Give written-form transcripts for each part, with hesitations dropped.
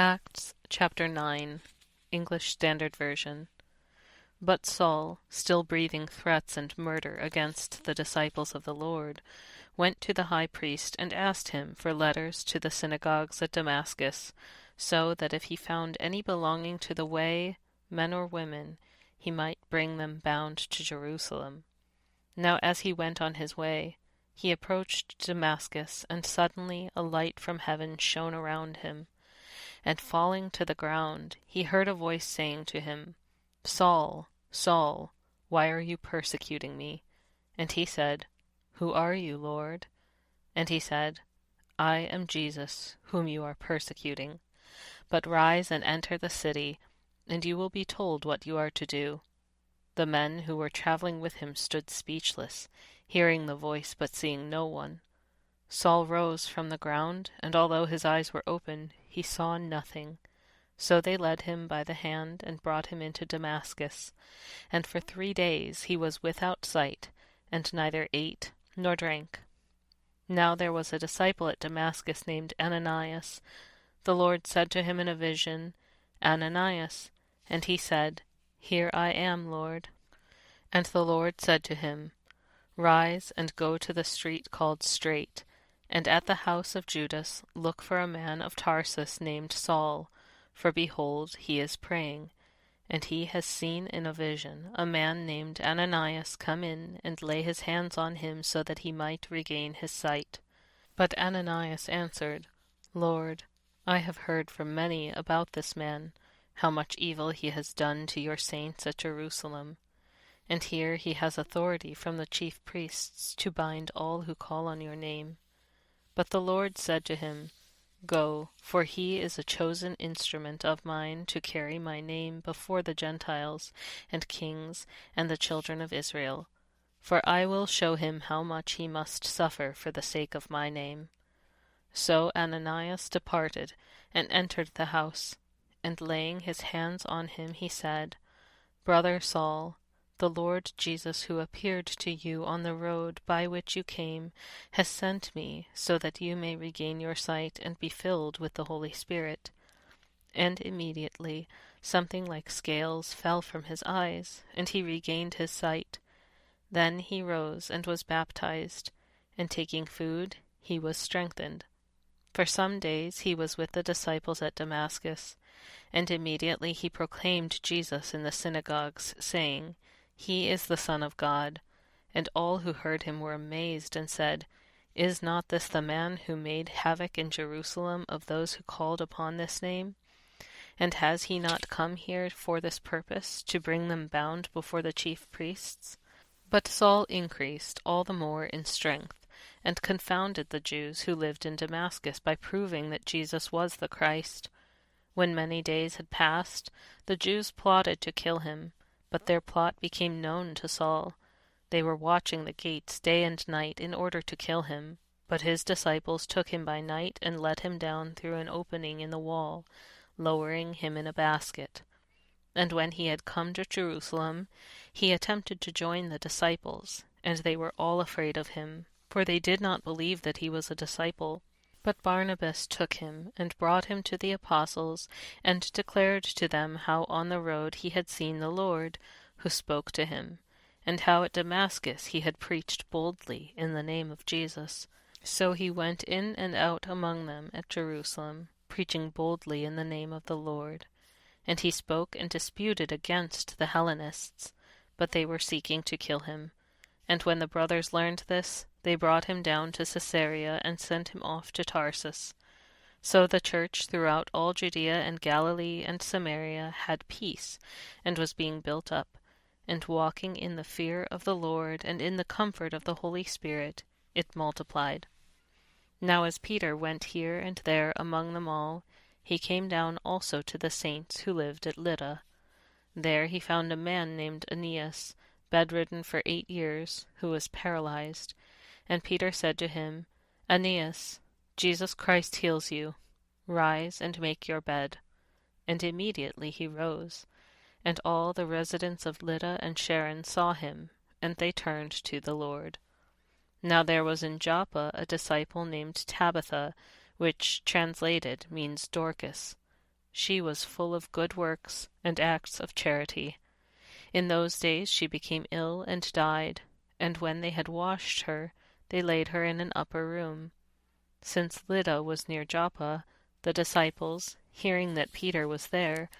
Acts chapter 9, English Standard Version. But Saul, still breathing threats and murder against the disciples of the Lord, went to the high priest and asked him for letters to the synagogues at Damascus, so that if he found any belonging to the way, men or women, he might bring them bound to Jerusalem. Now as he went on his way, he approached Damascus, and suddenly a light from heaven shone around him. And falling to the ground, he heard a voice saying to him, "Saul, Saul, why are you persecuting me?" And he said, "Who are you, Lord?" And he said, "I am Jesus, whom you are persecuting. But rise and enter the city, and you will be told what you are to do." The men who were traveling with him stood speechless, hearing the voice but seeing no one. Saul rose from the ground, and although his eyes were open, he saw nothing. So they led him by the hand and brought him into Damascus. And for 3 days he was without sight, and neither ate nor drank. Now there was a disciple at Damascus named Ananias. The Lord said to him in a vision, "Ananias." And he said, "Here I am, Lord." And the Lord said to him, "Rise and go to the street called Straight, and at the house of Judas look for a man of Tarsus named Saul, for behold, he is praying. And he has seen in a vision a man named Ananias come in and lay his hands on him so that he might regain his sight." But Ananias answered, "Lord, I have heard from many about this man, how much evil he has done to your saints at Jerusalem. And here he has authority from the chief priests to bind all who call on your name." But the Lord said to him, "Go, for he is a chosen instrument of mine to carry my name before the Gentiles and kings and the children of Israel. For I will show him how much he must suffer for the sake of my name." So Ananias departed and entered the house, and laying his hands on him he said, "Brother Saul, the Lord Jesus, who appeared to you on the road by which you came, has sent me so that you may regain your sight and be filled with the Holy Spirit." And immediately something like scales fell from his eyes, and he regained his sight. Then he rose and was baptized, and taking food he was strengthened. For some days he was with the disciples at Damascus, and immediately he proclaimed Jesus in the synagogues, saying, "He is the Son of God." And all who heard him were amazed, and said, "Is not this the man who made havoc in Jerusalem of those who called upon this name? And has he not come here for this purpose, to bring them bound before the chief priests?" But Saul increased all the more in strength, and confounded the Jews who lived in Damascus by proving that Jesus was the Christ. When many days had passed, the Jews plotted to kill him, but their plot became known to Saul. They were watching the gates day and night in order to kill him, but his disciples took him by night and let him down through an opening in the wall, lowering him in a basket. And when he had come to Jerusalem, he attempted to join the disciples, and they were all afraid of him, for they did not believe that he was a disciple. But Barnabas took him and brought him to the apostles, and declared to them how on the road he had seen the Lord, who spoke to him, and how at Damascus he had preached boldly in the name of Jesus. So he went in and out among them at Jerusalem, preaching boldly in the name of the Lord. And he spoke and disputed against the Hellenists, but they were seeking to kill him. And when the brothers learned this, they brought him down to Caesarea and sent him off to Tarsus. So the church throughout all Judea and Galilee and Samaria had peace, and was being built up, and walking in the fear of the Lord and in the comfort of the Holy Spirit, it multiplied. Now as Peter went here and there among them all, he came down also to the saints who lived at Lydda. There he found a man named Aeneas, bedridden for 8 years, who was paralyzed. And Peter said to him, "Aeneas, Jesus Christ heals you. Rise and make your bed." And immediately he rose. And all the residents of Lydda and Sharon saw him, and they turned to the Lord. Now there was in Joppa a disciple named Tabitha, which translated means Dorcas. She was full of good works and acts of charity. In those days she became ill and died, and when they had washed her, they laid her in an upper room. Since Lydda was near Joppa, the disciples, hearing that Peter was there,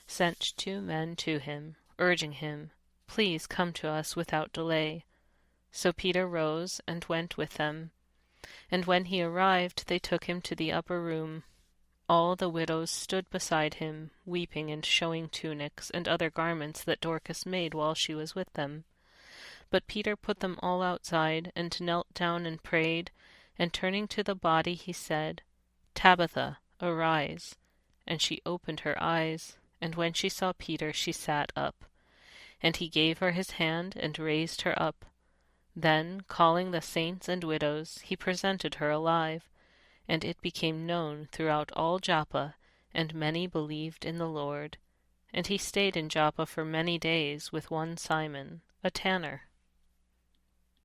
sent 2 men to him, urging him, "Please come to us without delay." So Peter rose and went with them. And when he arrived, they took him to the upper room. All the widows stood beside him, weeping and showing tunics and other garments that Dorcas made while she was with them. But Peter put them all outside, and knelt down and prayed, and turning to the body he said, "Tabitha, arise." And she opened her eyes, and when she saw Peter she sat up. And he gave her his hand and raised her up. Then, calling the saints and widows, he presented her alive. And it became known throughout all Joppa, and many believed in the Lord. And he stayed in Joppa for many days with one Simon, a tanner.